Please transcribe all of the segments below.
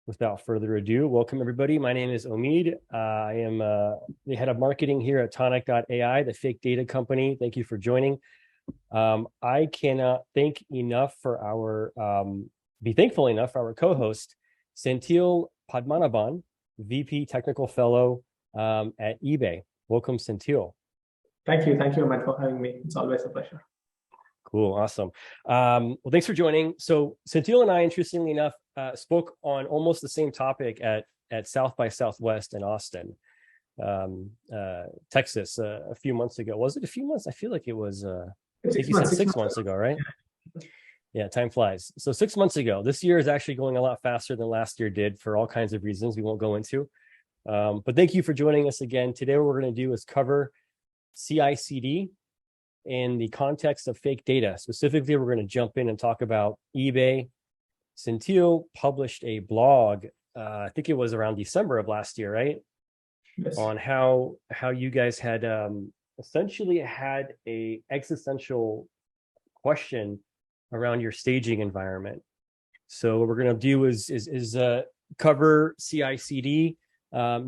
Without further ado, welcome everybody. My name is Omed. I am the head of marketing here at Tonic.ai, the fake data company. Thank you for joining. I cannot thank enough for be thankful enough for our co-host, Senthil Padmanabhan, VP Technical Fellow at eBay. Welcome, Senthil. Thank you, Omed, for having me. It's always a pleasure. Cool, awesome. Well, thanks for joining. So Senthil and I, interestingly enough, spoke on almost the same topic at South by Southwest in Austin, Texas, a few months ago. Was it a few months? I feel like it was. I think you said 6 months ago, right? Yeah, time flies. So 6 months ago. This year is actually going a lot faster than last year did for all kinds of reasons we won't go into. But thank you for joining us again. Today, what we're going to do is cover CICD in the context of fake data. Specifically, we're going to jump in and talk about eBay. Senthil published a blog, I think it was around December of last year, right? Yes. On how you guys had essentially had a existential question around your staging environment. So what we're going to do is cover CICD,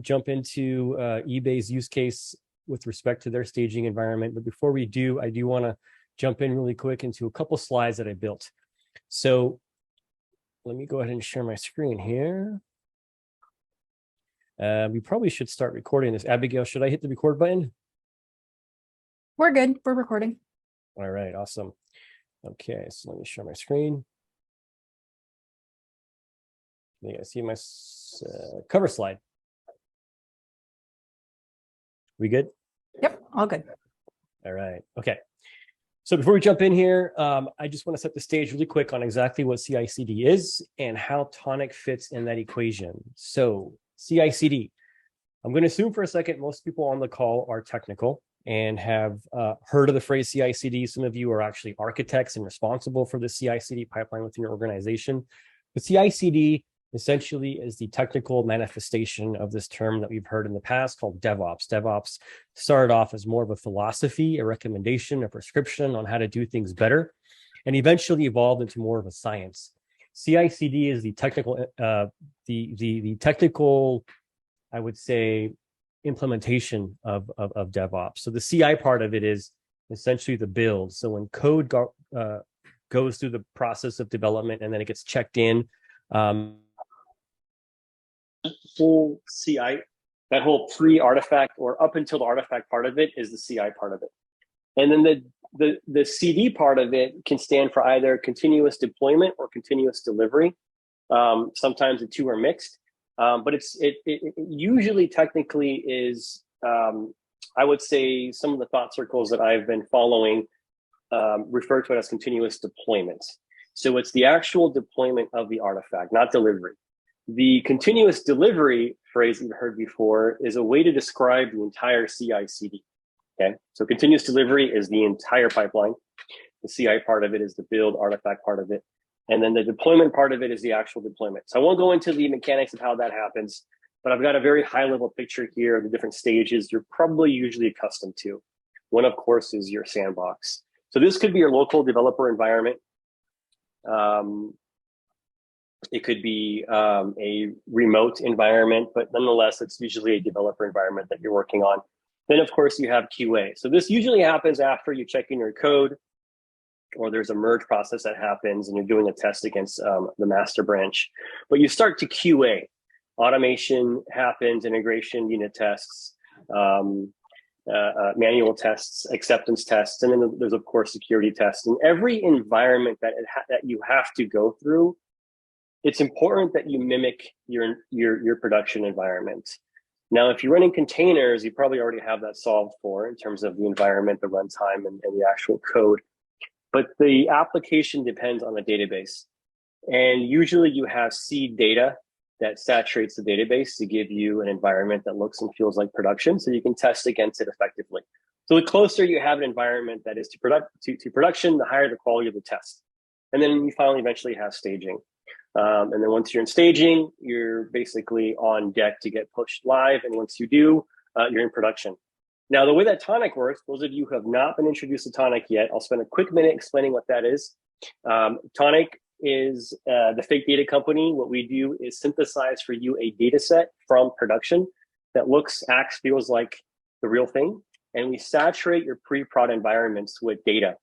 jump into eBay's use case with respect to their staging environment. But before we do, I do want to jump in really quick into a couple slides that I built. So let me go ahead and share my screen here. We probably should start recording this. Abigail, should I hit the record button? We're good. We're recording. All right, awesome. Okay, so let me share my screen. You guys see my cover slide? We good? Yep, all good. All right, okay. So before we jump in here, I just want to set the stage really quick on exactly what CICD is and how Tonic fits in that equation. So CICD, I'm going to assume for a second most people on the call are technical and have heard of the phrase CICD. Some of you are actually architects and responsible for the CICD pipeline within your organization. But CICD essentially is the technical manifestation of this term that we've heard in the past called DevOps. DevOps started off as more of a philosophy, a recommendation, a prescription on how to do things better, and eventually evolved into more of a science. CI/CD is the technical, the technical, I would say, implementation of DevOps. So the CI part of it is essentially the build. So when code goes through the process of development and then it gets checked in, full CI, that whole pre-artifact or up until the artifact part of it is the CI part of it. And then the CD part of it can stand for either continuous deployment or continuous delivery. Sometimes the two are mixed, but it usually technically is, I would say some of the thought circles that I've been following refer to it as continuous deployment. So it's the actual deployment of the artifact, not delivery. The continuous delivery phrase that you've heard before is a way to describe the entire CI/CD. Okay, so continuous delivery is the entire pipeline. The CI part of it is the build artifact part of it. And then the deployment part of it is the actual deployment. So I won't go into the mechanics of how that happens, but I've got a very high level picture here of the different stages you're probably usually accustomed to. One, of course, is your sandbox. So this could be your local developer environment. It could be a remote environment, but nonetheless, it's usually a developer environment that you're working on. Then, of course, you have QA. So this usually happens after you check in your code, or there's a merge process that happens and you're doing a test against the master branch. But you start to QA. Automation happens, integration, unit tests, manual tests, acceptance tests, and then there's, of course, security tests. And every environment that you have to go through, it's important that you mimic your production environment. Now, if you're running containers, you probably already have that solved for in terms of the environment, the runtime, and the actual code. But the application depends on the database. And usually you have seed data that saturates the database to give you an environment that looks and feels like production, so you can test against it effectively. So the closer you have an environment that is to production, the higher the quality of the test. And then you finally eventually have staging. And then once you're in staging, you're basically on deck to get pushed live. And once you do, you're in production. Now, the way that Tonic works, those of you who have not been introduced to Tonic yet, I'll spend a quick minute explaining what that is. Tonic is the fake data company. What we do is synthesize for you a data set from production that looks, acts, feels like the real thing. And we saturate your pre-prod environments with data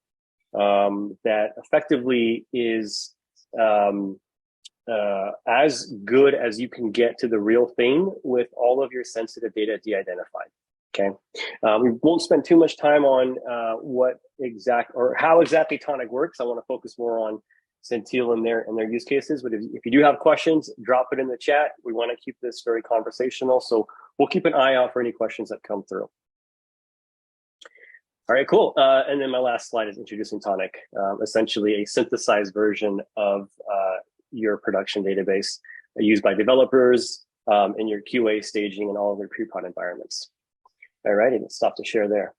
that effectively is as good as you can get to the real thing with all of your sensitive data de-identified. Okay, we won't spend too much time on how exactly Tonic works. I want to focus more on Senthil and their use cases. But if you do have questions, drop it in the chat. We want to keep this very conversational, so we'll keep an eye out for any questions that come through. All right, cool. And then my last slide is introducing Tonic, essentially a synthesized version of your production database used by developers in your QA staging and all of their pre-prod environments. All righty, let's stop the share there.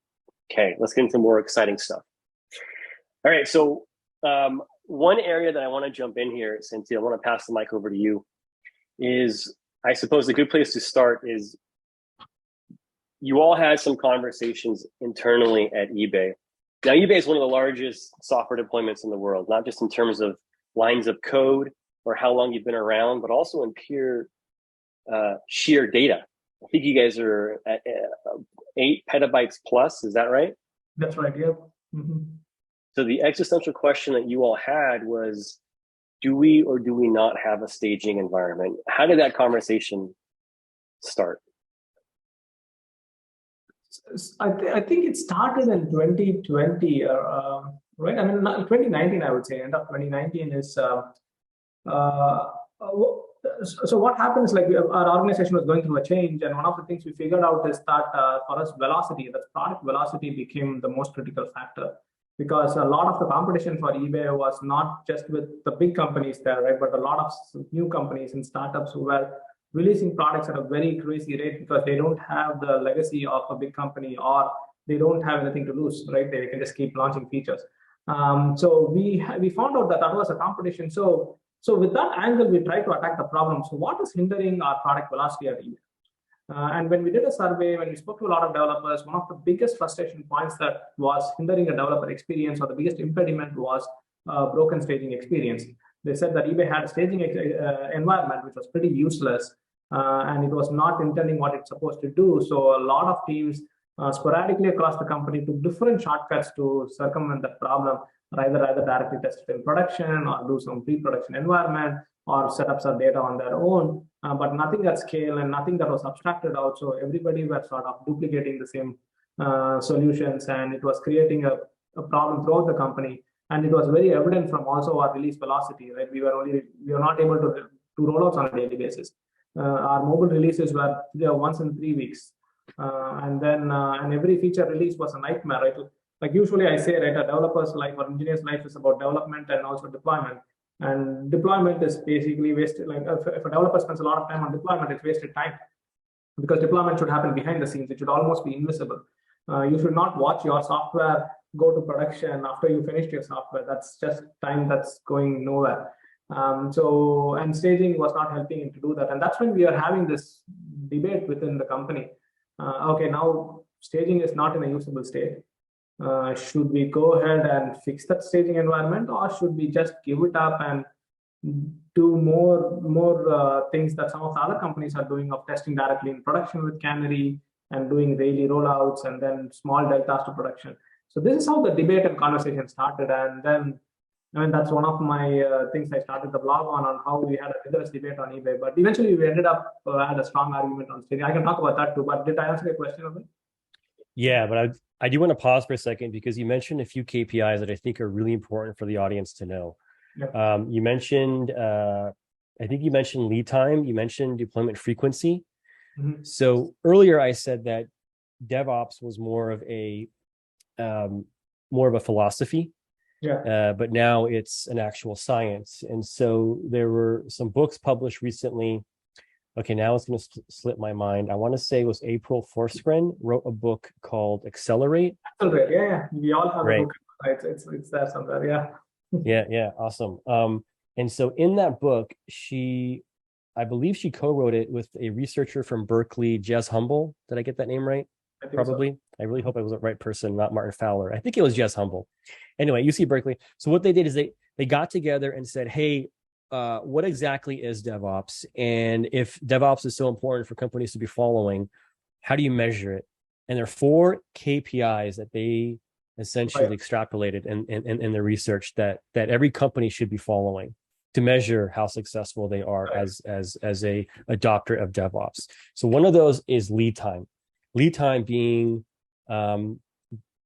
Okay, let's get into more exciting stuff. All right, so one area that I want to jump in here, Cynthia, I want to pass the mic over to you, is I suppose a good place to start is you all had some conversations internally at eBay. Now, eBay is one of the largest software deployments in the world, not just in terms of lines of code or how long you've been around, but also in pure sheer data. I think you guys are at 8 petabytes plus, is that right? That's right, yeah. Mm-hmm. So the existential question that you all had was, do we or do we not have a staging environment? How did that conversation start? I think it started in 2020, right? I mean, 2019, I would say, end of 2019 is, so what happens, like our organization was going through a change, and one of the things we figured out is that for us, velocity, the product velocity became the most critical factor, because a lot of the competition for eBay was not just with the big companies there, right? But a lot of new companies and startups who were releasing products at a very crazy rate because they don't have the legacy of a big company, or they don't have anything to lose, right? They can just keep launching features. So we found out that was a competition. So with that angle, we try to attack the problem. So what is hindering our product velocity at eBay? And when we did a survey, when we spoke to a lot of developers, one of the biggest frustration points that was hindering a developer experience, or the biggest impediment, was broken staging experience. They said that eBay had a staging environment which was pretty useless, and it was not intending what it's supposed to do. So a lot of teams sporadically across the company took different shortcuts to circumvent that problem, either directly test it in production, or do some pre-production environment, or set up some data on their own, but nothing at scale and nothing that was abstracted out. So everybody were sort of duplicating the same solutions, and it was creating a problem throughout the company. And it was very evident from also our release velocity, right? We were not able to roll outs on a daily basis. Our mobile releases were once in 3 weeks, and every feature release was a nightmare, right? Like usually I say, right, a developer's life or engineer's life is about development and also deployment. And deployment is basically wasted. Like if a developer spends a lot of time on deployment, it's wasted time, because deployment should happen behind the scenes. It should almost be invisible. You should not watch your software go to production after you finished your software. That's just time that's going nowhere. And staging was not helping him to do that. And that's when we are having this debate within the company. Okay, now staging is not in a usable state. Should we go ahead and fix that staging environment, or should we just give it up and do more things that some of the other companies are doing, of testing directly in production with Canary and doing daily rollouts and then small deltas to production? So this is how the debate and conversation started. And then, I mean, that's one of my things I started the blog on how we had a rigorous debate on eBay. But eventually we ended up had a strong argument on staging. I can talk about that too, but did I answer your question of it? Yeah, but I do want to pause for a second, because you mentioned a few KPIs that I think are really important for the audience to know. Yeah. You mentioned, I think you mentioned lead time, you mentioned deployment frequency. Mm-hmm. So earlier I said that DevOps was more of a philosophy, but now it's an actual science. And so there were some books published recently. Okay, now it's going to slip my mind. I want to say it was April Forsgren wrote a book called Accelerate. Accelerate, yeah. We all have right. a book. It's there somewhere, yeah. Yeah, awesome. And so in that book, I believe she co-wrote it with a researcher from Berkeley, Jez Humble. Did I get that name right? Probably. So. I really hope I was the right person, not Martin Fowler. I think it was Jez Humble. Anyway, UC Berkeley. So what they did is they got together and said, hey, what exactly is DevOps? And if DevOps is so important for companies to be following, how do you measure it? And there are 4 KPIs that they essentially extrapolated in the research that every company should be following to measure how successful they are as a adopter of DevOps. So one of those is lead time. Lead time being, correct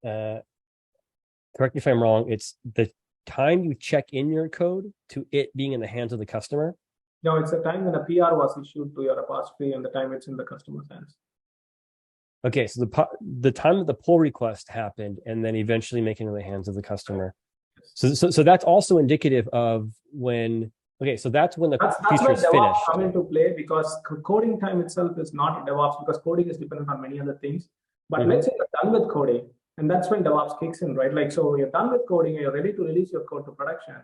me if I'm wrong, it's the time you check in your code to it being in the hands of the customer. No, it's the time when a PR was issued to your repository and the time it's in the customer's hands. Okay, so the time that the pull request happened and then eventually making it in the hands of the customer. So that's also indicative of when, okay, so that's when the feature is finished. Come into play, because coding time itself is not DevOps, because coding is dependent on many other things. But let's say you're done with coding, and that's when DevOps kicks in, right? Like, so you're done with coding and you're ready to release your code to production.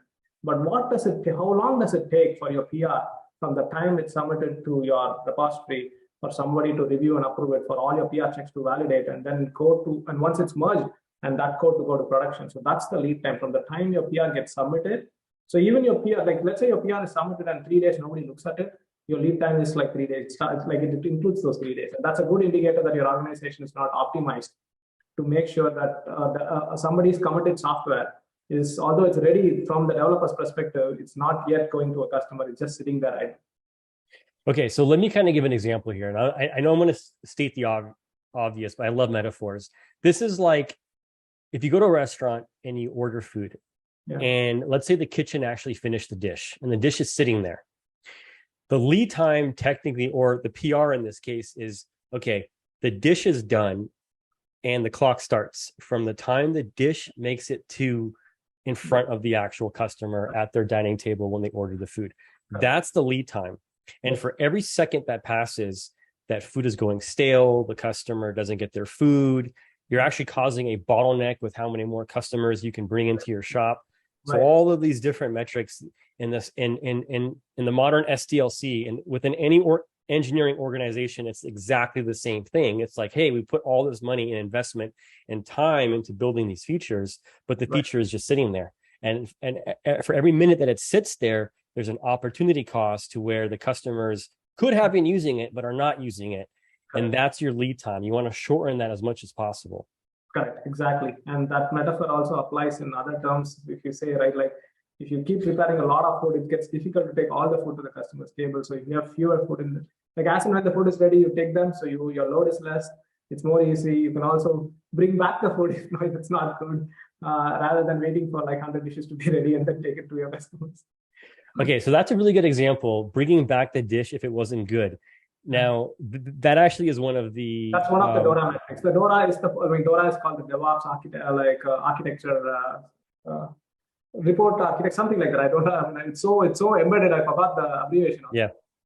But how long does it take for your PR from the time it's submitted to your repository for somebody to review and approve it, for all your PR checks to validate, and then and once it's merged, and that code to go to production. So that's the lead time from the time your PR gets submitted. So even your PR, like let's say your PR is submitted and 3 days, nobody looks at it, your lead time is like 3 days. It's like it includes those 3 days. And that's a good indicator that your organization is not optimized to make sure that somebody's committed software is, although it's ready from the developer's perspective, it's not yet going to a customer. It's just sitting there. Right? Okay, so let me kind of give an example here. And I know I'm going to state the obvious, but I love metaphors. This is like, if you go to a restaurant and you order food, and let's say the kitchen actually finished the dish and the dish is sitting there. The lead time technically, or the PR in this case, is, okay, the dish is done and the clock starts from the time the dish makes it to in front of the actual customer at their dining table when they order the food. That's the lead time. And for every second that passes, that food is going stale, the customer doesn't get their food, you're actually causing a bottleneck with how many more customers you can bring into your shop. So all of these different metrics in this in the modern SDLC and within any engineering organization, it's exactly the same thing. It's like, hey, we put all this money and investment and time into building these features, but the feature is just sitting there. And for every minute that it sits there, there's an opportunity cost to where the customers could have been using it, but are not using it. And that's your lead time. You want to shorten that as much as possible. Correct, exactly. And that metaphor also applies in other terms. If you say, right, like if you keep preparing a lot of food, it gets difficult to take all the food to the customer's table. So if you have fewer food in like as and when the food is ready, you take them. So your load is less. It's more easy. You can also bring back the food if it's not good, rather than waiting for like 100 dishes to be ready and then take it to your customers. Okay, so that's a really good example, bringing back the dish if it wasn't good. Now, that actually is one of the... That's one of the DORA metrics. The DORA is DORA is called the DevOps architecture report architect, something like that. I don't know. It's so embedded. I forgot the abbreviation.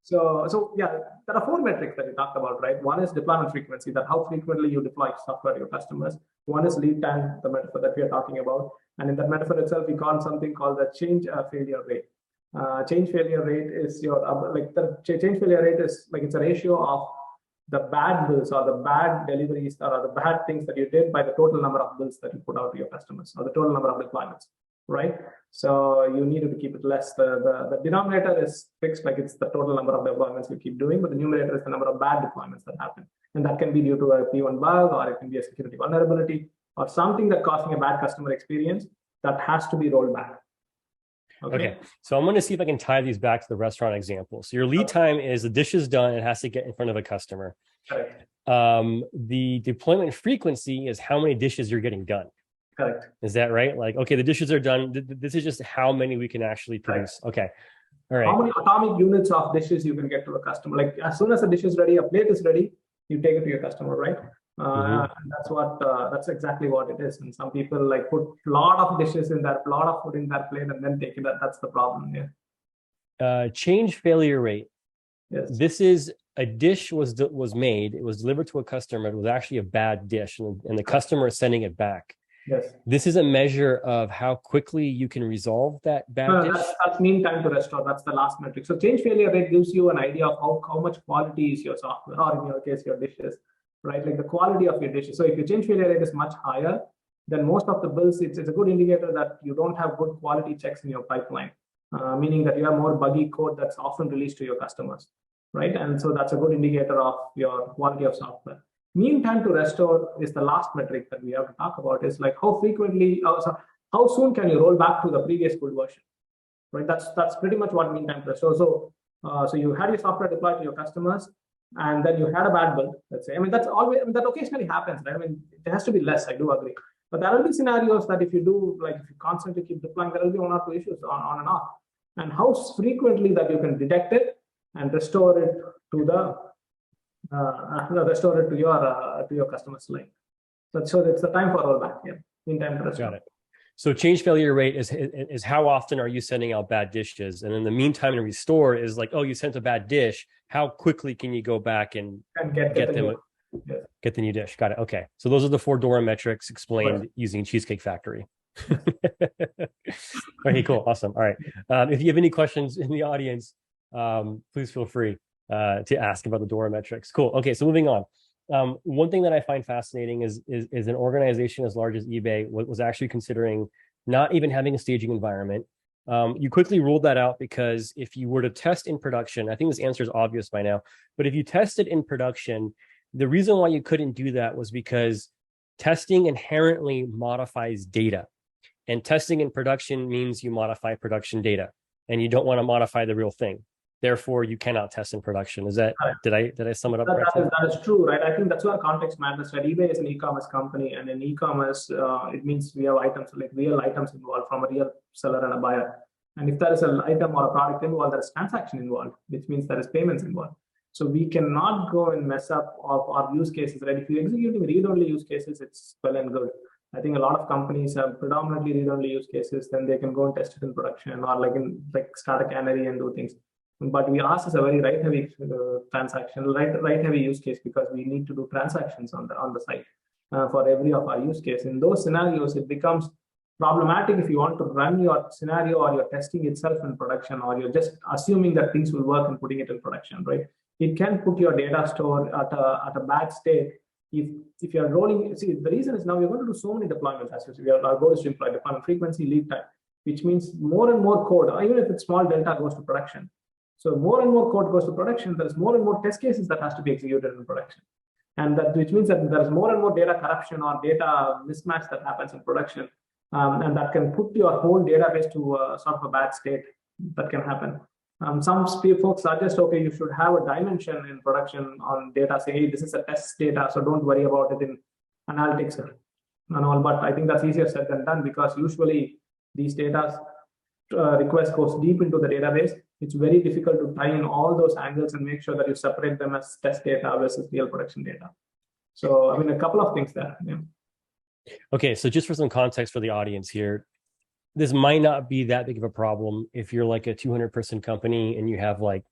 So yeah, there are 4 metrics that we talked about, right? One is deployment frequency, that how frequently you deploy software to your customers. One is lead time, the metaphor that we are talking about. And in that metaphor itself, we call something called the change failure rate. Change failure rate is change failure rate is like it's a ratio of the bad bills or the bad deliveries or the bad things that you did by the total number of bills that you put out to your customers, or the total number of deployments, right? So you needed to keep it less. The denominator is fixed, like it's the total number of deployments you keep doing, but the numerator is the number of bad deployments that happen. And that can be due to a P1 bug, or it can be a security vulnerability, or something that's causing a bad customer experience that has to be rolled back. Okay, so I'm going to see if I can tie these back to the restaurant example. So your lead time is the dish is done, it has to get in front of a customer. Correct. The deployment frequency is how many dishes you're getting done. Correct. Is that right? Like, okay, the dishes are done. This is just how many we can actually produce. Correct. Okay. All right. How many atomic units of dishes you can get to a customer? Like as soon as a dish is ready, a plate is ready, you take it to your customer, right? That's exactly what it is. And some people like put a lot of dishes in that, lot of food in that plate, and then take it. That's the problem. Yeah. Change failure rate. Yes. This is a dish was made. It was delivered to a customer. It was actually a bad dish, and the customer is sending it back. Yes. This is a measure of how quickly you can resolve that bad dish. That's mean time to restore. That's the last metric. So change failure rate gives you an idea of how much quality is your software, or in your case, your dishes. Right, like the quality of your dishes. So if your change failure rate is much higher, then most of the bills, it's a good indicator that you don't have good quality checks in your pipeline, meaning that you have more buggy code that's often released to your customers, right? And so that's a good indicator of your quality of software. Mean time to restore is the last metric that we have to talk about. Is like how frequently, how soon can you roll back to the previous good version, right? That's pretty much what mean time to restore. So you had your software deployed to your customers, and then you had a bad build, let's say. I mean, that's always, I mean, that occasionally happens, right? I mean, it has to be less, I do agree. But there will be scenarios that if you do, like if you constantly keep deploying, there will be one or two issues on and off. And how frequently that you can detect it and restore it to your customer's line. So it's the time for rollback here. Mean time to restore. Got it. So change failure rate is how often are you sending out bad dishes, and in the meantime to restore is like, oh, you sent a bad dish. How quickly can you go back and get the new dish? Got it. Okay. So those are the 4 DORA metrics explained using Cheesecake Factory. Okay, cool. Awesome. All right. If you have any questions in the audience, please feel free to ask about the DORA metrics. Cool. Okay. So moving on. One thing that I find fascinating is an organization as large as eBay was actually considering not even having a staging environment. You quickly ruled that out because if you were to test in production, I think this answer is obvious by now, but if you tested in production, the reason why you couldn't do that was because testing inherently modifies data, and testing in production means you modify production data, and you don't want to modify the real thing. Therefore, you cannot test in production. Is that, did I sum it up correctly? That is true, right? I think that's where context matters, right? eBay is an e-commerce company, and in e-commerce, it means we have items, like real items involved from a real seller and a buyer. And if there is an item or a product involved, there is transaction involved, which means there is payments involved. So we cannot go and mess up of our use cases, right? If you're executing read-only use cases, it's well and good. I think a lot of companies have predominantly read-only use cases, then they can go and test it in production or like start a canary and do things. But we ask is a very write-heavy transaction, write-heavy use case, because we need to do transactions on the site for every of our use case. In those scenarios, it becomes problematic if you want to run your scenario or your testing itself in production, or you're just assuming that things will work and putting it in production, right? It can put your data store at a bad state if you're rolling. See, the reason is now we're going to do so many deployments. As you see, our goal is to employ deployment frequency, lead time, which means more and more code, even if it's small delta, goes to production. So more and more code goes to production. There's more and more test cases that has to be executed in production, and which means that there's more and more data corruption or data mismatch that happens in production, and that can put your whole database to sort of a bad state. That can happen. Some folks suggest, okay, you should have a dimension in production on data, say, hey, this is a test data, so don't worry about it in analytics and all. But I think that's easier said than done, because usually these data request goes deep into the database. It's very difficult to tie in all those angles and make sure that you separate them as test data versus real production data. So, I mean, a couple of things there. Yeah. Okay, so just for some context for the audience here, this might not be that big of a problem if you're like a 200-person company and you have like,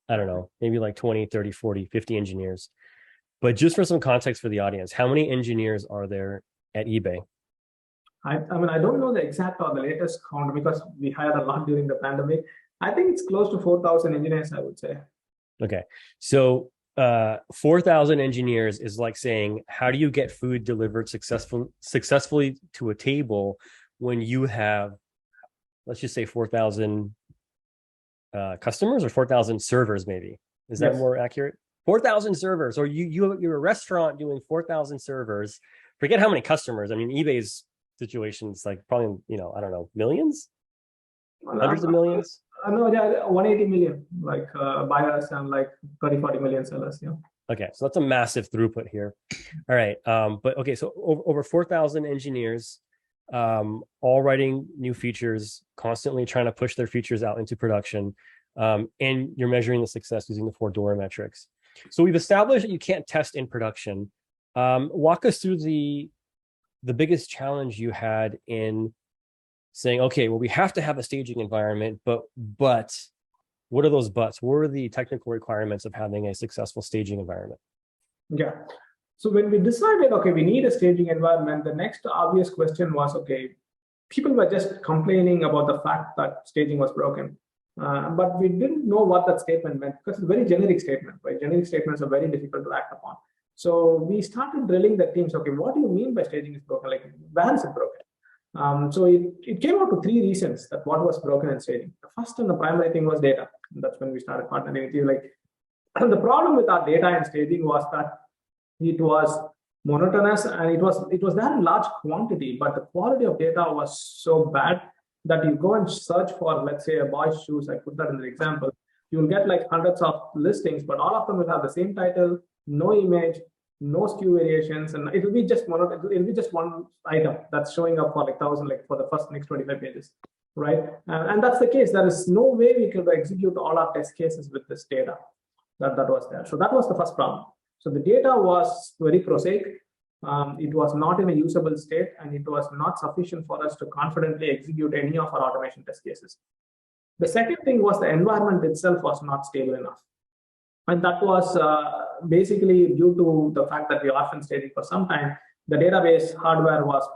I don't know, maybe like 20, 30, 40, 50 engineers. But just for some context for the audience, how many engineers are there at eBay? I mean, I don't know the exact or the latest count, because we hired a lot during the pandemic. I think it's close to 4,000 engineers, I would say. Okay. So 4,000 engineers is like saying, how do you get food delivered successfully to a table when you have, let's just say 4,000 customers or 4,000 servers, maybe? Is that more accurate? 4,000 servers, or you're a restaurant doing 4,000 servers. Forget how many customers. I mean, eBay's situation is like probably, I don't know, millions? Hundreds of millions? No, yeah, 180 million like buyers and like 30, 40 million sellers. Yeah. Okay, so that's a massive throughput here. All right, but okay, so over 4,000 engineers, all writing new features, constantly trying to push their features out into production, and you're measuring the success using the 4 DORA metrics. So we've established that you can't test in production. Walk us through the biggest challenge you had in saying, okay, well, we have to have a staging environment, but what are those buts? What are the technical requirements of having a successful staging environment? Yeah. So when we decided, okay, we need a staging environment, the next obvious question was, okay, people were just complaining about the fact that staging was broken. But we didn't know what that statement meant, because it's a very generic statement, right? Generic statements are very difficult to act upon. So we started drilling the teams. Okay, what do you mean by staging is broken? Like, where is it broken? So it came out to three reasons that what was broken in staging. The first and the primary thing was data. And that's when we started partnering with you. Like, the problem with our data in staging was that it was monotonous and it was there in large quantity, but the quality of data was so bad that you go and search for, let's say, a boy's shoes. I put that in the example. You'll get like hundreds of listings, but all of them will have the same title, no image, no SKU variations, and it'll be just one item that's showing up for like 1,000, like for the next 25 pages, right? And that's the case. There is no way we could execute all our test cases with this data that was there. So that was the first problem. So the data was very prosaic. It was not in a usable state, and it was not sufficient for us to confidently execute any of our automation test cases. The second thing was the environment itself was not stable enough. And that was basically due to the fact that we orphaned staging for some time. The database hardware was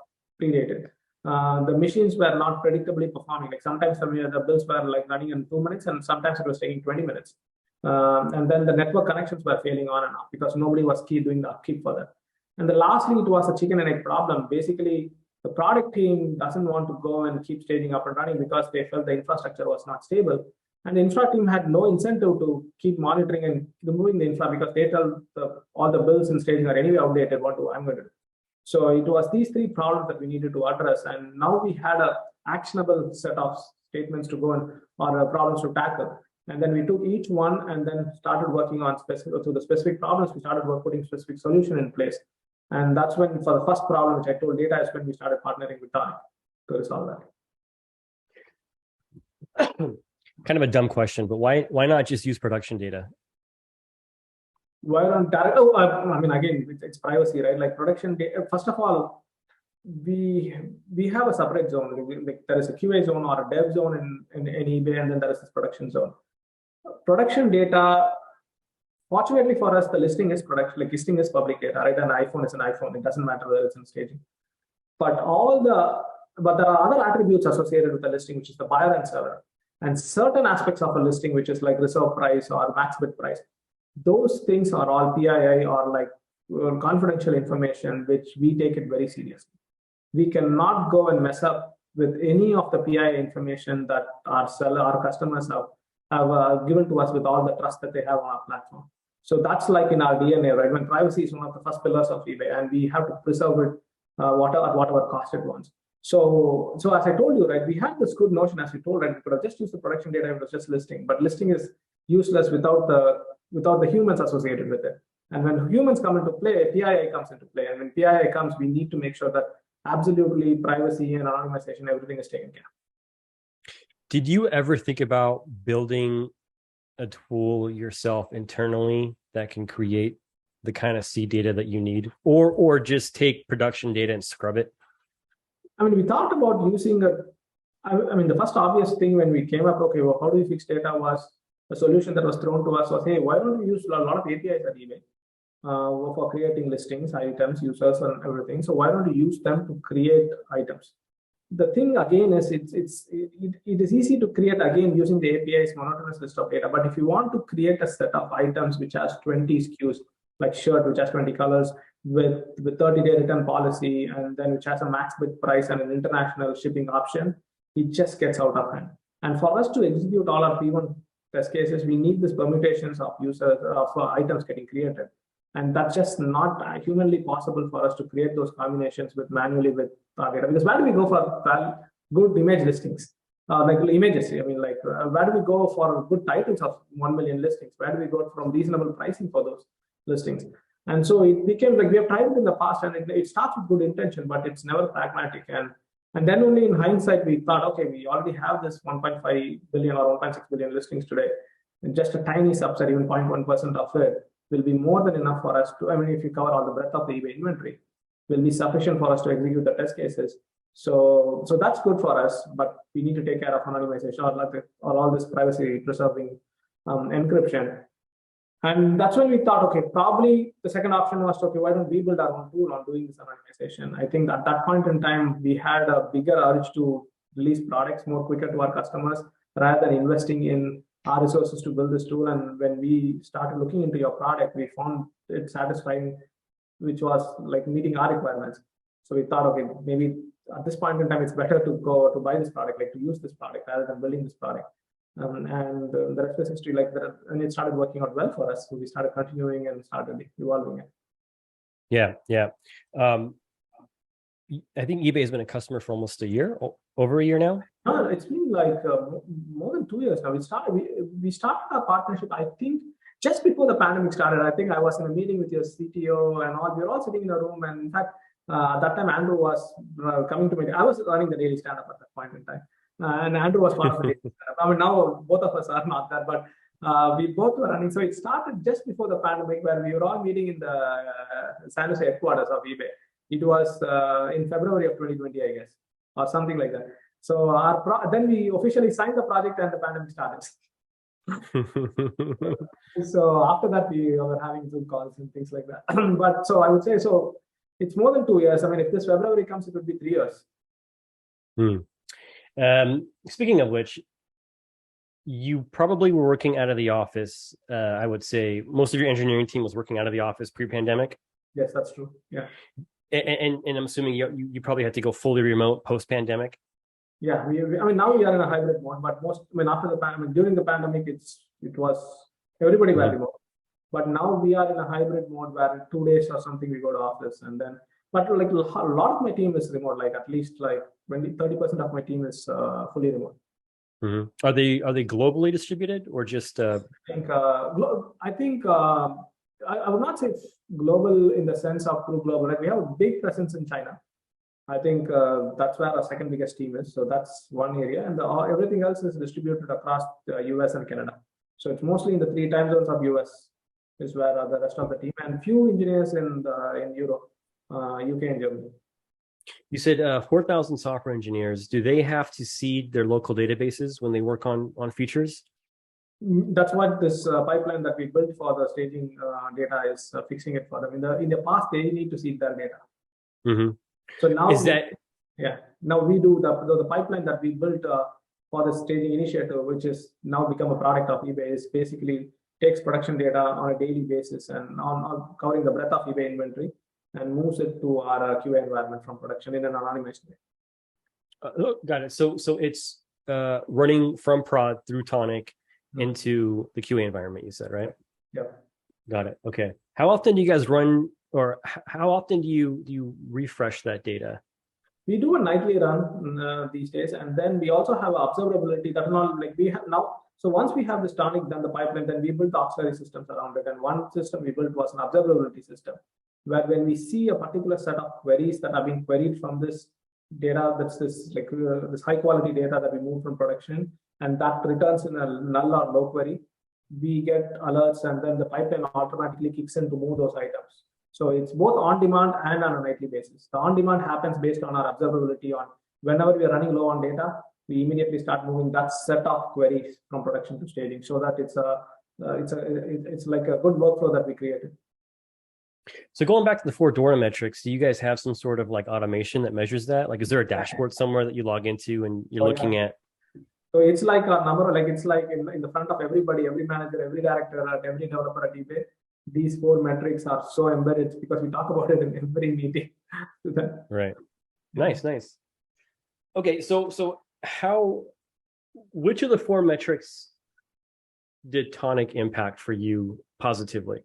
predated. The machines were not predictably performing. Like sometimes the bills were like running in 2 minutes, and sometimes it was taking 20 minutes. And then the network connections were failing on and off because nobody was doing the upkeep for that. And then lastly, it was a chicken and egg problem. Basically, the product team doesn't want to go and keep staging up and running because they felt the infrastructure was not stable. And the infra team had no incentive to keep monitoring and removing the infra because they tell all the bills in staging are anyway outdated. What do I'm going to do? So it was these three problems that we needed to address. And now we had an actionable set of statements to go or problems to tackle. And then we took each one and then started working on the specific problems. We started putting specific solution in place. And that's when, for the first problem, which I told data, is when we started partnering with Tonic to resolve that. Kind of a dumb question, but why not just use production data? Why don't direct? Oh, I mean, again, it's privacy, right? Like production data. First of all, we have a separate zone. Like there is a QA zone or a dev zone in eBay, and then there is this production zone. Production data. Fortunately for us, the listing is production. Like listing is public data, right? An iPhone is an iPhone. It doesn't matter whether it's in staging. But there are other attributes associated with the listing, which is the buyer and seller, and certain aspects of a listing, which is like reserve price or max bid price. Those things are all PII or like confidential information, which we take it very seriously. We cannot go and mess up with any of the PII information that our customers have given to us with all the trust that they have on our platform. So that's like in our DNA, right? When privacy is one of the first pillars of eBay, and we have to preserve it at whatever cost it wants. So as I told you, right, we had this good notion, as we told, right, we could have just used the production data, it was just listing, but listing is useless without the humans associated with it. And when humans come into play, PII comes into play. And when PII comes, we need to make sure that absolutely privacy and anonymization, everything is taken care of. Did you ever think about building a tool yourself internally that can create the kind of seed data that you need, or just take production data and scrub it? I mean, we thought about using the first obvious thing when we came up, okay, well, how do we fix data, was a solution that was thrown to us was, hey, why don't we use a lot of APIs at eBay for creating listings, items, users, and everything. So why don't we use them to create items? The thing again is it is easy to create again using the API's monotonous list of data. But if you want to create a set of items which has 20 SKUs, like shirt which has 20 colors with 30-day return policy, and then which has a max bid price and an international shipping option, it just gets out of hand. And for us to execute all our P1 test cases, we need these permutations of users of items getting created. And that's just not humanly possible for us to create those combinations manually with our data. Because where do we go for good image listings? Like images, I mean, like where do we go for good titles of 1 million listings? Where do we go from reasonable pricing for those listings? And so it became like we have tried it in the past, and it starts with good intention, but it's never pragmatic. And then only in hindsight, we thought, okay, we already have this 1.5 billion or 1.6 billion listings today. And just a tiny subset, even 0.1% of it, will be more than enough for us to, I mean, if you cover all the breadth of the eBay inventory, will be sufficient for us to execute the test cases. So that's good for us, but we need to take care of anonymization or all this privacy preserving encryption. And that's when we thought, okay, probably the second option was, okay, why don't we build our own tool on doing this anonymization? I think at that point in time, we had a bigger urge to release products more quicker to our customers rather than investing in our resources to build this tool. And when we started looking into your product, we found it satisfying which was like meeting our requirements. So we thought, okay, maybe at this point in time, it's better to go to buy this product, like to use this product rather than building this product. And the rest is history, like that, and it started working out well for us. So we started continuing and started evolving it. Yeah, yeah. I think eBay has been a customer for almost a year, over a year now. No, it's been like more than 2 years now. We started our partnership, I think, just before the pandemic started. I think I was in a meeting with your CTO and all. We were all sitting in a room, and in fact, at that time Andrew was coming to me. I was running the daily stand-up at that point in time, and Andrew was part of the daily stand-up. I mean, now both of us are not there, but we both were running. So it started just before the pandemic, where we were all meeting in the San Jose headquarters of eBay. It was in February of 2020, I guess, or something like that. So then we officially signed the project, and the pandemic started. So after that, we were having Zoom calls and things like that. But so I would say, so it's more than 2 years. I mean, if this February comes, it would be 3 years. Speaking of which, you probably were working out of the office. I would say most of your engineering team was working out of the office pre-pandemic. Yes, that's true. Yeah. And I'm assuming you probably had to go fully remote post-pandemic. Yeah, I mean, now we are in a hybrid mode, but after the pandemic, during the pandemic, it was everybody were remote. But now we are in a hybrid mode where 2 days or something we go to office, and then, but like a lot of my team is remote, like at least like 30% of my team is fully remote. Mm-hmm. Are they globally distributed or just? I think I would not say it's global in the sense of true global. Like we have a big presence in China. I think that's where our second biggest team is. So that's one area, and everything else is distributed across the US and Canada. So it's mostly in the 3 time zones of US is where the rest of the team, and few engineers in Europe, UK and Germany. You said 4,000 software engineers. Do they have to seed their local databases when they work on features? That's what this pipeline that we built for the staging data is fixing it for them. In the past, they need to seed their data. Mm-hmm. So now now we do the pipeline that we built for the staging initiative, which is now become a product of eBay, is basically takes production data on a daily basis and on covering the breadth of eBay inventory and moves it to our QA environment from production in an anonymized way. Got it. So it's running from prod through Tonic into the QA environment, you said, right? Yeah. Got it. Okay. How often do you guys run, or how often do you refresh that data? We do a nightly run these days, and then we also have observability that not like we have now. So once we have this Tonic done the pipeline, then we built auxiliary systems around it. And one system we built was an observability system, where when we see a particular set of queries that are being queried from this data, that's this high quality data that we move from production, and that returns in a null or low query, we get alerts, and then the pipeline automatically kicks in to move those items. So it's both on demand and on a nightly basis. The on demand happens based on our observability on whenever we are running low on data, we immediately start moving that set of queries from production to staging, so that it's like a good workflow that we created. So going back to the 4 DORA metrics, do you guys have some sort of like automation that measures that? Like, is there a dashboard somewhere that you log into and you're looking at? So it's like a number, like it's like in the front of everybody, every manager, every director, every developer at eBay. These 4 metrics are so embedded because we talk about it in every meeting. Right. Nice. Okay, so which of the 4 metrics did Tonic impact for you positively?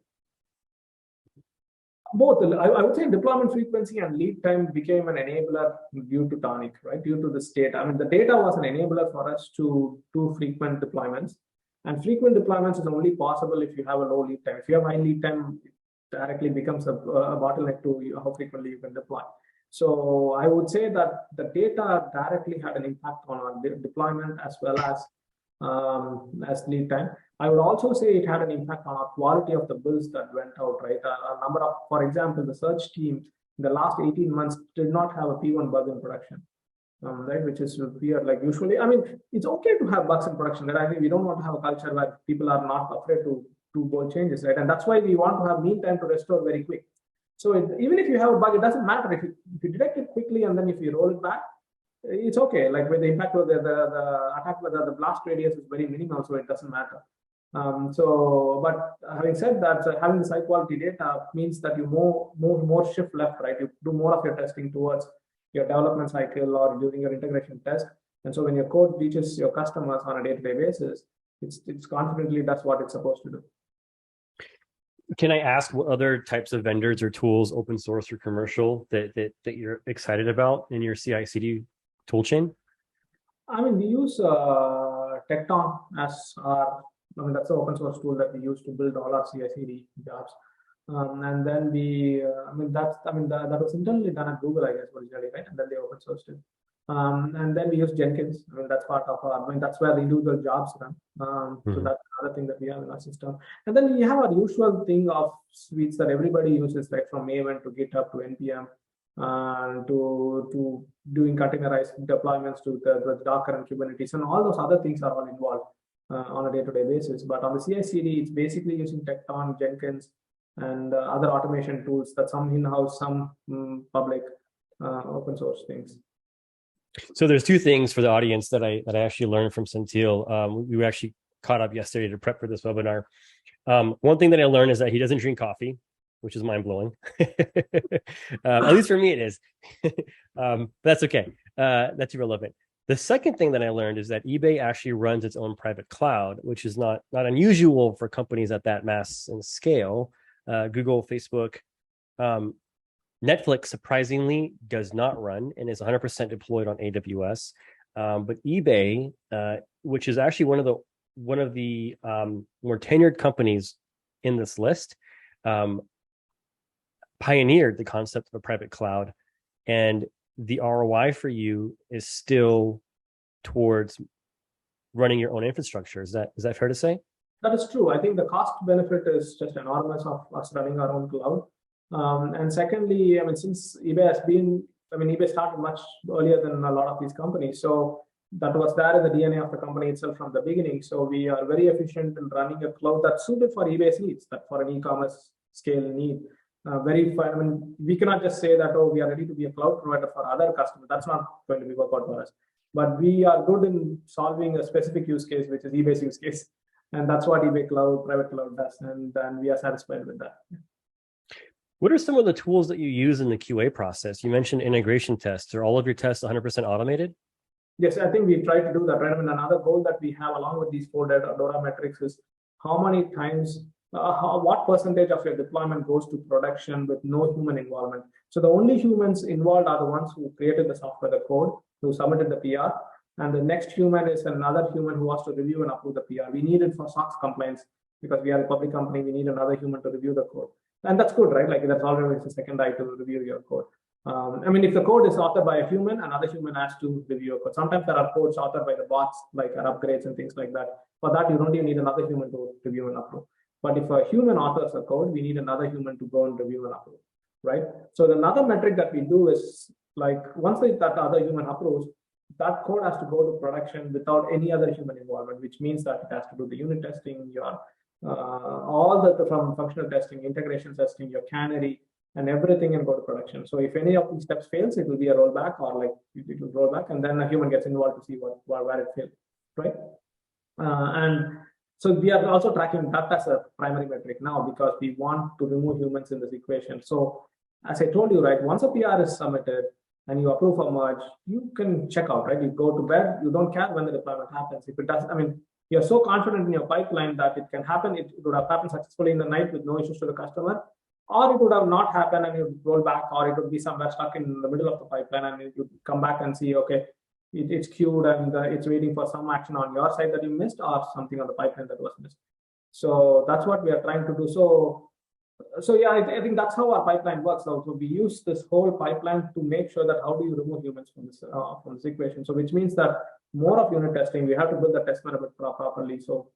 Both. I would say deployment frequency and lead time became an enabler due to Tonic, right? Due to this data. I mean, the data was an enabler for us to do frequent deployments. And frequent deployments is only possible if you have a low lead time. If you have high lead time, it directly becomes a bottleneck to how frequently you can deploy. So I would say that the data directly had an impact on our deployment as well as lead time. I would also say it had an impact on our quality of the builds that went out, right? A number of, for example, the search team in the last 18 months did not have a P1 bug in production. Right, which is weird. Like usually, I mean, it's okay to have bugs in production. That I think we don't want to have a culture where people are not afraid to do bold changes, right? And that's why we want to have mean time to restore very quick. So even if you have a bug, it doesn't matter if you detect it quickly and then if you roll it back, it's okay. Like when the impact of the attack, whether the blast radius is very minimal, so it doesn't matter. But having said that, having this high quality data means that you move more shift left, right? You do more of your testing towards your development cycle or during your integration test. And so when your code reaches your customers on a day-to-day basis, it's confidently does what it's supposed to do. Can I ask what other types of vendors or tools, open source or commercial, that you're excited about in your CI/CD toolchain? I mean, we use Tecton as our, that's the open source tool that we use to build all our CI/CD jobs. And then that was internally done at Google, I guess, originally, right? And then they open sourced it. And then we use Jenkins. I mean, that's part of our, that's where the individual jobs run. So that's another thing that we have in our system. And then we have our usual thing of suites that everybody uses, right? From Maven to GitHub to NPM, to doing containerized deployments to the Docker and Kubernetes, and all those other things are all involved on a day-to-day basis. But on the CI/CD, it's basically using Tecton, Jenkins, and other automation tools, that some in-house, some public open source things. So there's two things for the audience that I actually learned from Senthil. We actually caught up yesterday to prep for this webinar. One thing that I learned is that he doesn't drink coffee, which is mind-blowing. At least for me it is. That's okay. That's irrelevant. The second thing that I learned is that eBay actually runs its own private cloud, which is not unusual for companies at that mass and scale. Google, Facebook, Netflix surprisingly does not run and is 100% deployed on AWS. But eBay, which is actually one of the more tenured companies in this list, pioneered the concept of a private cloud, and the ROI for you is still towards running your own infrastructure. Is that fair to say? That is true. I think the cost benefit is just enormous of us running our own cloud. And secondly, I mean, since eBay eBay started much earlier than a lot of these companies. So that was there in the DNA of the company itself from the beginning. So we are very efficient in running a cloud that's suited for eBay's needs, that for an e-commerce scale need. We cannot just say that, oh, we are ready to be a cloud provider for other customers. That's not going to be work out for us. But we are good in solving a specific use case, which is eBay's use case. And that's what eBay Cloud, private cloud does. And we are satisfied with that. What are some of the tools that you use in the QA process? You mentioned integration tests. Are all of your tests 100% automated? Yes, I think we try to do that, right? I mean, another goal that we have along with these 4 DORA metrics is how many times, what percentage of your deployment goes to production with no human involvement. So the only humans involved are the ones who created the software, the code, who submitted the PR. And the next human is another human who has to review and approve the PR. We need it for SOX compliance because we are a public company. We need another human to review the code. And that's good, right? Like that's always a second eye to review your code. If the code is authored by a human, another human has to review your code. Sometimes there are codes authored by the bots, like upgrades and things like that. For that, you don't even need another human to review and approve. But if a human authors a code, we need another human to go and review and approve, right? So another metric that we do is like once that other human approves, that code has to go to production without any other human involvement, which means that it has to do the unit testing, your all from functional testing, integration testing, your canary, and everything, and go to production. So if any of these steps fails, it will be a rollback, or like it will roll back, and then a human gets involved to see where it failed, right? And so we are also tracking that as a primary metric now because we want to remove humans in this equation. So as I told you, right, once a PR is submitted and you approve a merge, you can check out, right? You go to bed, you don't care when the deployment happens. If it does, you're so confident in your pipeline that it can happen. It would have happened successfully in the night with no issues to the customer, or it would have not happened and you roll back, or it would be somewhere stuck in the middle of the pipeline and you come back and see, okay, it's queued and it's waiting for some action on your side that you missed, or something on the pipeline that was missed. So that's what we are trying to do. So yeah, I think that's how our pipeline works. So we use this whole pipeline to make sure that how do you remove humans from this equation. So which means that more of unit testing, we have to build the test management properly. So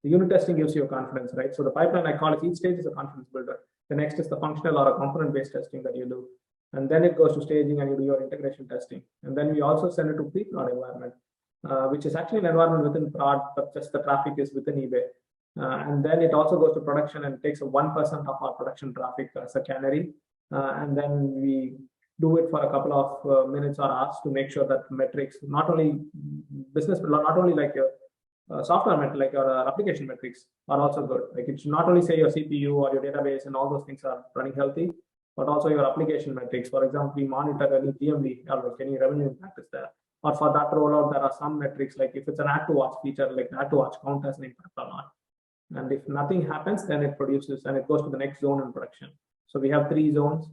the unit testing gives you confidence, right? So the pipeline, I call it, each stage is a confidence builder. The next is the functional or a component-based testing that you do. And then it goes to staging and you do your integration testing. And then we also send it to pre-prod environment, which is actually an environment within prod, but just the traffic is within eBay. And then it also goes to production and takes 1% of our production traffic as a canary. And then we do it for a couple of minutes or hours to make sure that metrics, not only business, but not only like your software metrics, like your application metrics, are also good. Like it should not only say your CPU or your database and all those things are running healthy, but also your application metrics. For example, we monitor any GMV or like any revenue impact is there. Or for that rollout, there are some metrics like if it's an add to watch feature, like add to watch count has an impact or not. And if nothing happens, then it produces and it goes to the next zone in production. So we have 3 zones.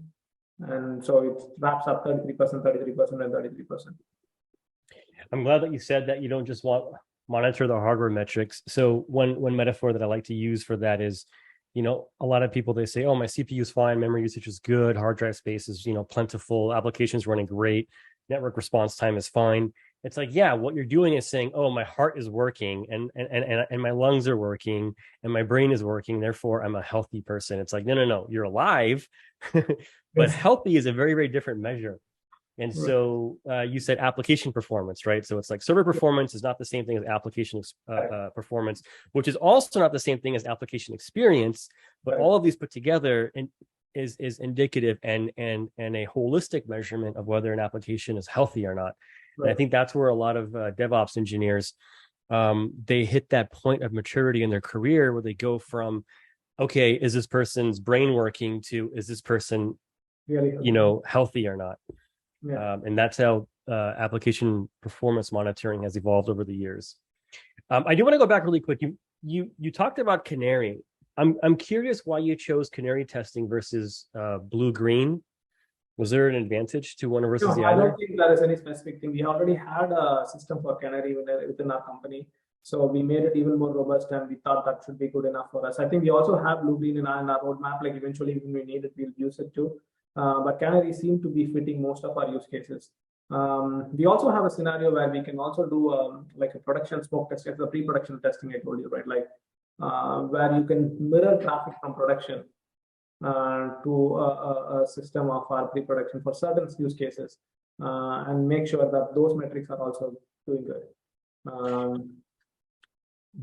And so it wraps up 33%, 33%, and 33%. I'm glad that you said that you don't just monitor the hardware metrics. So one metaphor that I like to use for that is, a lot of people, they say, oh, my CPU is fine, memory usage is good, hard drive space is, plentiful, applications running great, network response time is fine. It's like, yeah, what you're doing is saying, oh, my heart is working and my lungs are working and my brain is working. Therefore, I'm a healthy person. It's like, no, you're alive, but healthy is a very, very different measure. And so you said application performance, right? So it's like server performance is not the same thing as application performance, which is also not the same thing as application experience, but all of these put together is indicative and a holistic measurement of whether an application is healthy or not. And I think that's where a lot of DevOps engineers, they hit that point of maturity in their career where they go from, okay, is this person's brain working to, is this person, healthy or not? Yeah. And that's how application performance monitoring has evolved over the years. I do want to go back really quick. You talked about Canary. I'm curious why you chose Canary testing versus blue-green. Was there an advantage to one versus the other? I don't think there is any specific thing. We already had a system for Canary within our company. So we made it even more robust and we thought that should be good enough for us. I think we also have blue-green in our roadmap. Like eventually when we need it, we'll use it too. But Canary seemed to be fitting most of our use cases. We also have a scenario where we can also do like a production smoke test, the pre-production testing I told you, right? Like where you can mirror traffic from production to a system of our pre-production for certain use cases and make sure that those metrics are also doing good.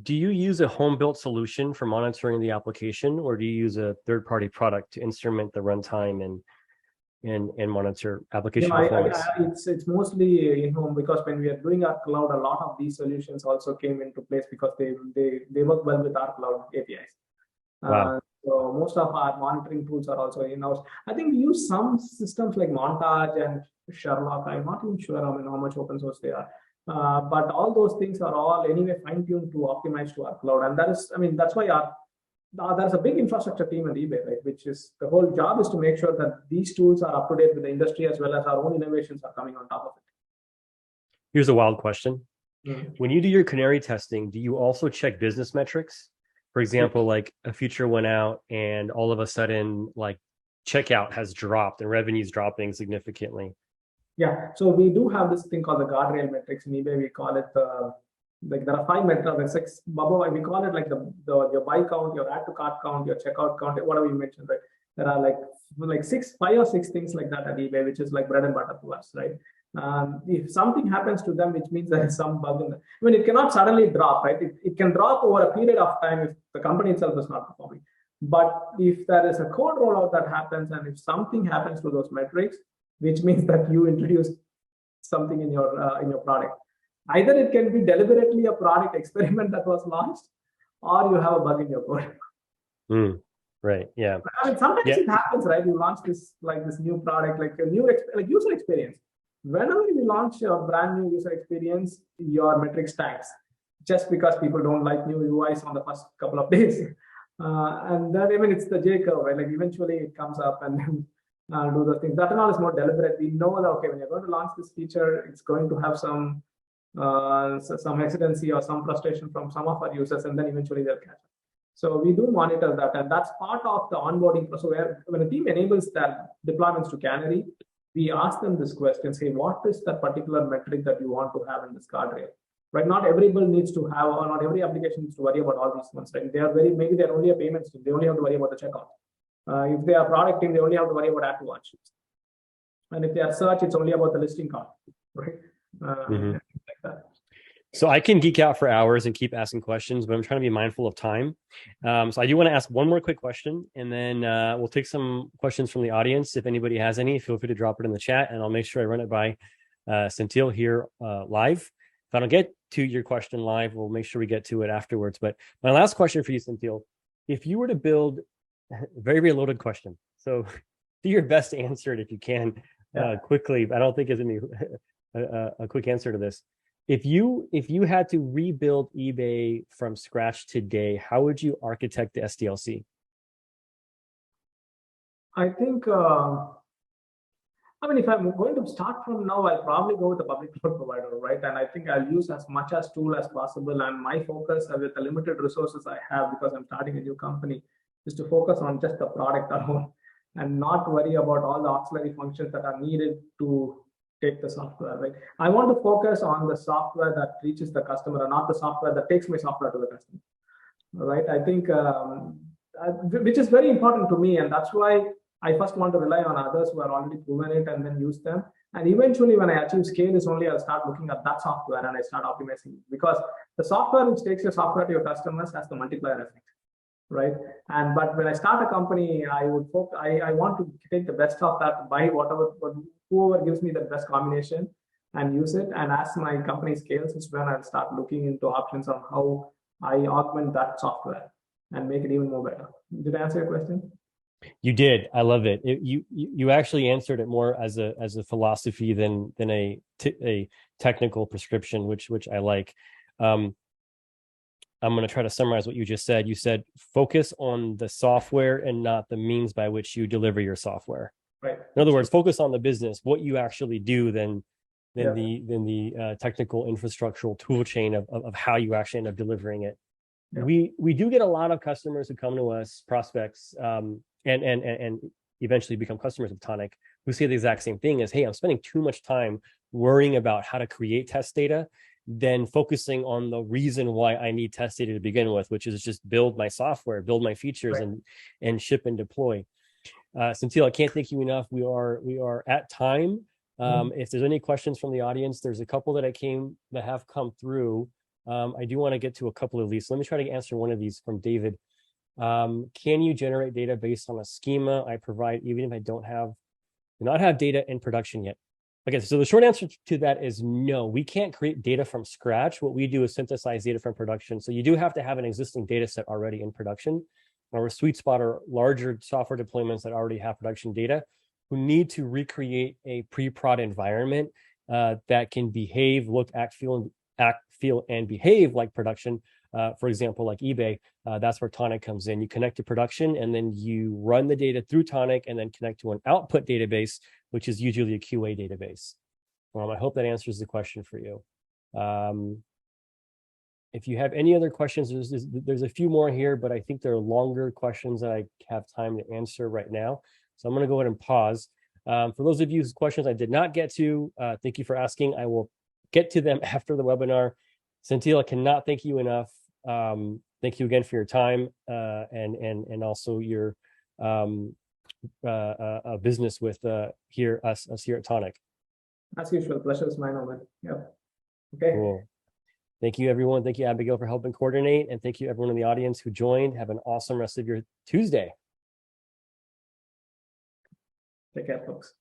Do you use a home-built solution for monitoring the application, or do you use a third-party product to instrument the runtime and monitor application performance? It's mostly in-home because when we are doing our cloud, a lot of these solutions also came into place because they work well with our cloud APIs. Wow. So most of our monitoring tools are also in-house. I think we use some systems like Montage and Sherlock. I'm not even sure how much open source they are. But all those things are all anyway fine-tuned to optimize to our cloud. And that is, that's why there's a big infrastructure team at eBay, right? Which is the whole job is to make sure that these tools are up to date with the industry as well as our own innovations are coming on top of it. Here's a wild question. Mm-hmm. When you do your Canary testing, do you also check business metrics? For example, like a feature went out and all of a sudden like checkout has dropped and revenue is dropping significantly. Yeah, so we do have this thing called the guardrail metrics in eBay. We call it like there are 5 metrics, 6. We call it like your buy count, your add to cart count, your checkout count, whatever you mentioned, right? There are like 5 or 6 things like that at eBay, which is like bread and butter to us, right? If something happens to them, which means there is some bug in them. I mean, it cannot suddenly drop, right? It can drop over a period of time if the company itself is not performing. But if there is a code rollout that happens and if something happens to those metrics, which means that you introduced something in your product. Either it can be deliberately a product experiment that was launched, or you have a bug in your code. Right. Yeah. I mean, sometimes it happens, right? You launch this new product, like a new user experience. Whenever you launch a brand new user experience, your metrics tanks just because people don't like new UIs on the first couple of days. And then it's the J curve, right? Like eventually it comes up and then do the things. That and all is more deliberate. We know that, okay, when you're going to launch this feature, it's going to have some hesitancy or some frustration from some of our users, and then eventually they'll catch up. So we do monitor that, and that's part of the onboarding process where when a team enables that deployments to Canary, we ask them this question, say, what is that particular metric that you want to have in this guardrail? Right? Not everybody needs to have, or not every application needs to worry about all these ones, right? Maybe they're only a payments team. They only have to worry about the checkout. If they are product team, they only have to worry about add to watch. And if they are search, it's only about the listing count, right? Like that. So I can geek out for hours and keep asking questions, but I'm trying to be mindful of time. So I do want to ask one more quick question, and then we'll take some questions from the audience. If anybody has any, feel free to drop it in the chat, and I'll make sure I run it by Senthil here live. I don't get to your question live, we'll make sure we get to it afterwards. But my last question for you, Senthil, if you were to build, very, very loaded question. So do your best to answer it if you can quickly. I don't think there's any a quick answer to this. If you had to rebuild eBay from scratch today, how would you architect the SDLC? I think, I mean, if I'm going to start from now, I'll probably go with the public cloud provider, right? And I think I'll use as much as tool as possible. And my focus with the limited resources I have, because I'm starting a new company, is to focus on just the product alone and not worry about all the auxiliary functions that are needed to take the software, right? I want to focus on the software that reaches the customer and not the software that takes my software to the customer, right? I think, which is very important to me. And that's why I first want to rely on others who are already proven it and then use them. And eventually, when I achieve scale, is only I'll start looking at that software and I start optimizing it. Because the software which takes your software to your customers has the multiplier effect, right? And but when I start a company, I would focus. I want to take the best of that, buy whoever gives me the best combination, and use it. And as my company scales, is when I'll start looking into options on how I augment that software and make it even more better. Did I answer your question? You did. I love it. You actually answered it more as a philosophy than a technical prescription, which I like. I'm going to try to summarize what you just said. You said focus on the software and not the means by which you deliver your software. Right. In other words, focus on the business, what you actually do, than the technical infrastructural tool chain of how you actually end up delivering it. Yeah. We do get a lot of customers who come to us, prospects, and eventually become customers of Tonic, who say the exact same thing as, hey, I'm spending too much time worrying about how to create test data than focusing on the reason why I need test data to begin with, which is just build my software, build my features, right, and ship and deploy. Senthil, I can't thank you enough. We are at time. If there's any questions from the audience, there's a couple that have come through. I do want to get to a couple of these. Let me try to answer one of these from David. Can you generate data based on a schema I provide, even if I do not have data in production yet? Okay, so the short answer to that is no. We can't create data from scratch. What we do is synthesize data from production. So you do have to have an existing data set already in production. Our sweet spot are larger software deployments that already have production data, who need to recreate a pre-prod environment that can behave, look, act, feel, and behave like production. For example, like eBay, that's where Tonic comes in. You connect to production, and then you run the data through Tonic, and then connect to an output database, which is usually a QA database. I hope that answers the question for you. If you have any other questions, there's a few more here, but I think they're longer questions that I have time to answer right now. So I'm going to go ahead and pause. For those of you whose questions I did not get to, thank you for asking. I will get to them after the webinar. Senthil, I cannot thank you enough. Thank you again for your time and also your business with us here at Tonic. As usual, pleasure is mine, Omed. Yep. Okay. Cool. Thank you, everyone. Thank you, Abigail, for helping coordinate, and thank you, everyone in the audience who joined. Have an awesome rest of your Tuesday. Take care, folks.